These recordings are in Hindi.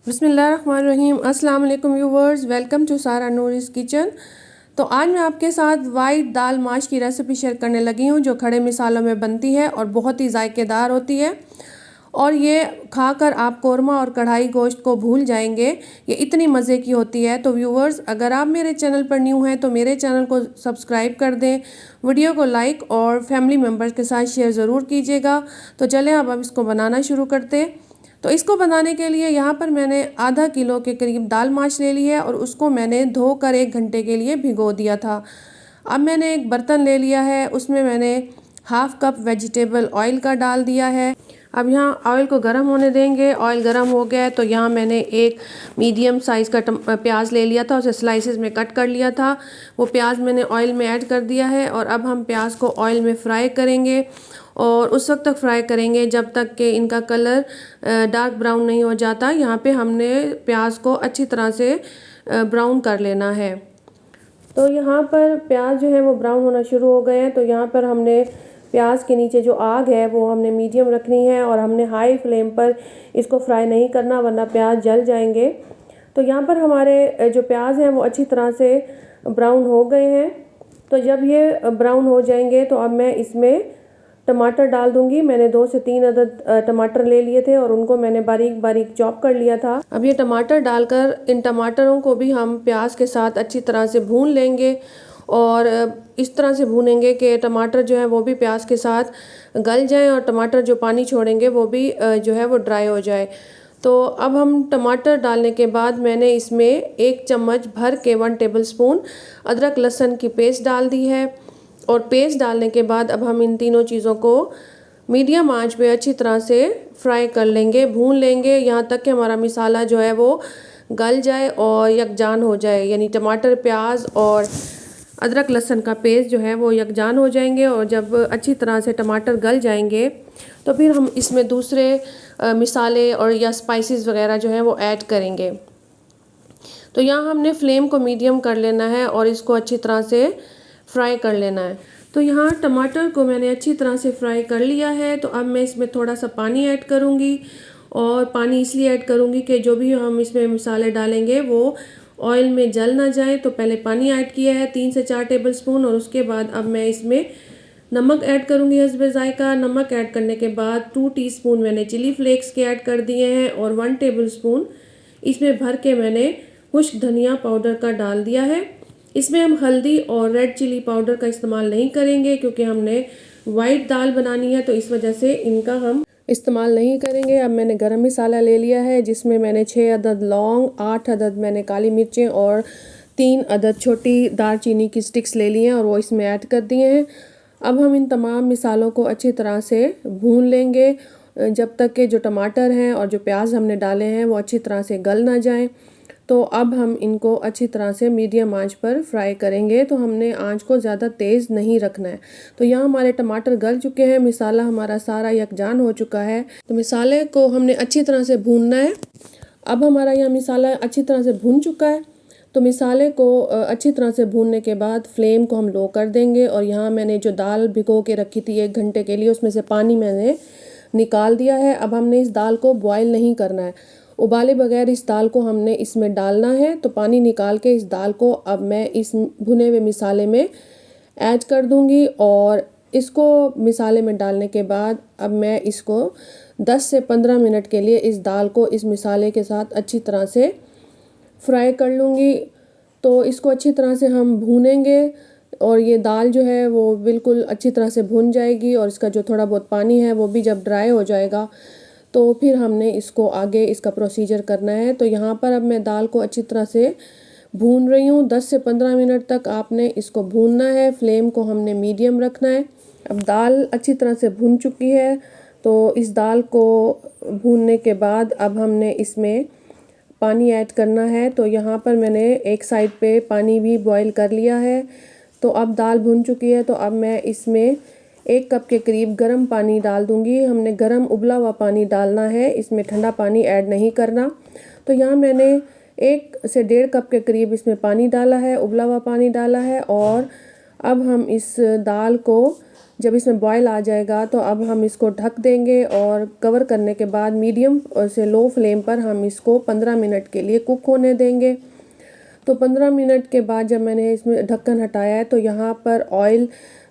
बिस्मिल्लाहिर्रहमानिर्रहीम। अस्सलाम वालेकुम व्यूवर्स, वेलकम टू सारा नूरिस किचन। तो आज मैं आपके साथ वाइट दाल माश की रेसिपी शेयर करने लगी हूँ जो खड़े मिसालों में बनती है और बहुत ही जायकेदार होती है और ये खाकर आप कौरमा और कढ़ाई गोश्त को भूल जाएंगे, ये इतनी मज़े की होती है। तो व्यूवर्स, अगर आप मेरे चैनल पर न्यू हैं तो मेरे चैनल को सब्सक्राइब कर दें, वीडियो को लाइक और फैमिली मेम्बर्स के साथ शेयर ज़रूर कीजिएगा। तो चलें अब हम इसको बनाना शुरू करते हैं। तो इसको बनाने के लिए यहाँ पर मैंने आधा किलो के करीब दाल माश ले ली है और उसको मैंने धोकर 1 घंटे के लिए भिगो दिया था। अब मैंने एक बर्तन ले लिया है, उसमें मैंने हाफ़ कप वेजिटेबल ऑयल का डाल दिया है। अब यहाँ ऑयल को गर्म होने देंगे। ऑयल गर्म हो गया है तो यहाँ मैंने एक मीडियम साइज़ का प्याज ले लिया था, उसे स्लाइसेस में कट कर लिया था। वो प्याज मैंने ऑयल में ऐड कर दिया है और अब हम प्याज को ऑयल में फ्राई करेंगे और उस वक्त तक फ्राई करेंगे जब तक कि इनका कलर डार्क ब्राउन नहीं हो जाता। यहाँ पे हमने प्याज को अच्छी तरह से ब्राउन कर लेना है। तो यहाँ पर प्याज जो है वो ब्राउन होना शुरू हो गए हैं। तो यहाँ पर हमने प्याज के नीचे जो आग है वो हमने मीडियम रखनी है और हमने हाई फ्लेम पर इसको फ्राई नहीं करना वरना प्याज जल जाएंगे। तो यहाँ पर हमारे जो प्याज हैं वो अच्छी तरह से ब्राउन हो गए हैं। तो जब ये ब्राउन हो जाएंगे तो अब मैं इसमें टमाटर डाल दूंगी। मैंने 2 से 3 अदद टमाटर ले लिए थे और उनको मैंने बारीक बारीक चॉप कर लिया था। अब ये टमाटर डालकर इन टमाटरों को भी हम प्याज के साथ अच्छी तरह से भून लेंगे और इस तरह से भूनेंगे कि टमाटर जो है वो भी प्याज के साथ गल जाएं और टमाटर जो पानी छोड़ेंगे वो भी जो है वो ड्राई हो जाए। तो अब हम टमाटर डालने के बाद मैंने इसमें 1 चम्मच भर के 1 टेबलस्पून अदरक लहसुन की पेस्ट डाल दी है और पेस्ट डालने के बाद अब हम इन तीनों चीज़ों को मीडियम आंच पे अच्छी तरह से फ्राई कर लेंगे, भून लेंगे यहाँ तक कि हमारा मसाला जो है वो गल जाए और यकजान हो जाए। यानी टमाटर, प्याज और अदरक लहसुन का पेस्ट जो है वो यकजान हो जाएंगे और जब अच्छी तरह से टमाटर गल जाएंगे तो फिर हम इसमें दूसरे मसाले और या स्पाइसेस वगैरह जो है वो ऐड करेंगे। तो यहाँ हमने फ्लेम को मीडियम कर लेना है और इसको अच्छी तरह से फ्राई कर लेना है। तो यहाँ टमाटर को मैंने अच्छी तरह से फ्राई कर लिया है। तो अब मैं इसमें थोड़ा सा पानी ऐड करूँगी और पानी इसलिए ऐड करूँगी कि जो भी हम इसमें मसाले डालेंगे वो ऑयल में जल ना जाए। तो पहले पानी ऐड किया है 3 से 4 टेबलस्पून और उसके बाद अब मैं इसमें नमक ऐड करूँगी हस्बे ज़ायका। नमक ऐड करने के बाद 2 टीस्पून मैंने चिली फ्लेक्स के ऐड कर दिए हैं और 1 टेबलस्पून इसमें भर के मैंने खुश्क धनिया पाउडर का डाल दिया है। इसमें हम हल्दी और रेड चिली पाउडर का इस्तेमाल नहीं करेंगे क्योंकि हमने वाइट दाल बनानी है, तो इस वजह से इनका हम इस्तेमाल नहीं करेंगे। अब मैंने गरम मसाला ले लिया है जिसमें मैंने 6 अदद लौंग, 8 अदद मैंने काली मिर्चें और 3 अदद छोटी दालचीनी की स्टिक्स ले ली हैं और वो इसमें ऐड कर दिए हैं। अब हम इन तमाम मसालों को अच्छी तरह से भून लेंगे जब तक कि जो टमाटर हैं और जो प्याज हमने डाले हैं वो अच्छी तरह से गल ना जाएं। तो अब हम इनको अच्छी तरह से मीडियम आंच पर फ्राई करेंगे। तो हमने आंच को ज़्यादा तेज़ नहीं रखना है। तो यहाँ हमारे टमाटर गल चुके हैं, मसाला हमारा सारा यकजान हो चुका है। तो मसाले को हमने अच्छी तरह से भूनना है। अब हमारा यहाँ मसाला अच्छी तरह से भून चुका है। तो मसाले को अच्छी तरह से भूनने के बाद फ्लेम को हम लो कर देंगे और यहाँ मैंने जो दाल भिगो के रखी थी 1 घंटे के लिए, उसमें से पानी मैंने निकाल दिया है। अब हमने इस दाल को बॉयल नहीं करना है, उबाले बगैर इस दाल को हमने इसमें डालना है। तो पानी निकाल के इस दाल को अब मैं इस भुने हुए मसाले में ऐड कर दूंगी और इसको मसाले में डालने के बाद अब मैं इसको 10 से 15 मिनट के लिए इस दाल को इस मसाले के साथ अच्छी तरह से फ्राई कर लूँगी। तो इसको अच्छी तरह से हम भूनेंगे और ये दाल जो है वो बिल्कुल अच्छी तरह से भुन जाएगी और इसका जो थोड़ा बहुत पानी है वो भी जब ड्राई हो जाएगा तो फिर हमने इसको आगे इसका प्रोसीजर करना है। तो यहाँ पर अब मैं दाल को अच्छी तरह से भून रही हूँ। 10 से 15 मिनट तक आपने इसको भूनना है। फ्लेम को हमने मीडियम रखना है। अब दाल अच्छी तरह से भून चुकी है। तो इस दाल को भूनने के बाद अब हमने इसमें पानी ऐड करना है। तो यहाँ पर मैंने एक साइड पे पानी भी बॉईल कर लिया है। तो अब दाल भुन चुकी है। तो अब मैं इसमें 1 कप के करीब गर्म पानी डाल दूंगी। हमने गर्म उबला हुआ पानी डालना है, इसमें ठंडा पानी ऐड नहीं करना। तो यहाँ मैंने 1 से 1.5 कप के करीब इसमें पानी डाला है, उबला हुआ पानी डाला है और अब हम इस दाल को जब इसमें बॉयल आ जाएगा तो अब हम इसको ढक देंगे और कवर करने के बाद मीडियम से लो फ्लेम पर हम इसको 15 मिनट के लिए कुक होने देंगे। तो 15 मिनट के बाद जब मैंने इसमें ढक्कन हटाया है तो यहाँ पर ऑयल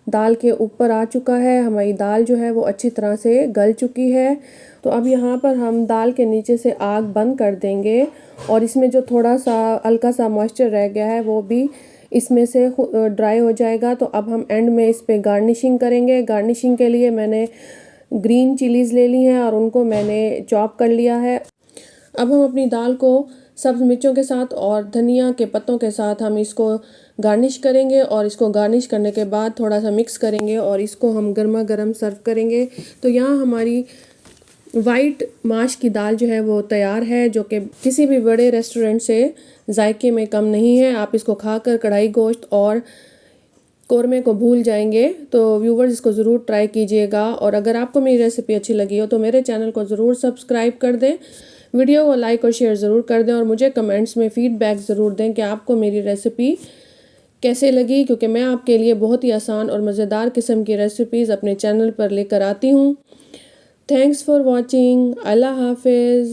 दाल के ऊपर आ चुका है, हमारी दाल जो है वो अच्छी तरह से गल चुकी है। तो अब यहाँ पर हम दाल के नीचे से आग बंद कर देंगे और इसमें जो थोड़ा सा हल्का सा मॉइस्चर रह गया है वो भी इसमें से ड्राई हो जाएगा। तो अब हम एंड में इस पे गार्निशिंग करेंगे। गार्निशिंग के लिए मैंने ग्रीन चिलीज़ ले ली हैं और उनको मैंने चॉप कर लिया है। अब हम अपनी दाल को सब्ज़ मिर्चों के साथ और धनिया के पत्तों के साथ हम इसको गार्निश करेंगे और इसको गार्निश करने के बाद थोड़ा सा मिक्स करेंगे और इसको हम गर्मा गर्म सर्व करेंगे। तो यहाँ हमारी वाइट माश की दाल जो है वो तैयार है, जो कि किसी भी बड़े रेस्टोरेंट से जायके में कम नहीं है। आप इसको खाकर कढ़ाई गोश्त और कौरमे को भूल जाएंगे। तो व्यूवर्स इसको ज़रूर ट्राई कीजिएगा और अगर आपको मेरी रेसिपी अच्छी लगी हो तो मेरे चैनल को ज़रूर सब्सक्राइब कर दें, वीडियो को लाइक और शेयर ज़रूर कर दें और मुझे कमेंट्स में फ़ीडबैक ज़रूर दें कि आपको मेरी रेसिपी कैसे लगी, क्योंकि मैं आपके लिए बहुत ही आसान और मज़ेदार किस्म की रेसिपीज़ अपने चैनल पर लेकर आती हूँ। Thanks for watching. अल्लाह हाफिज़।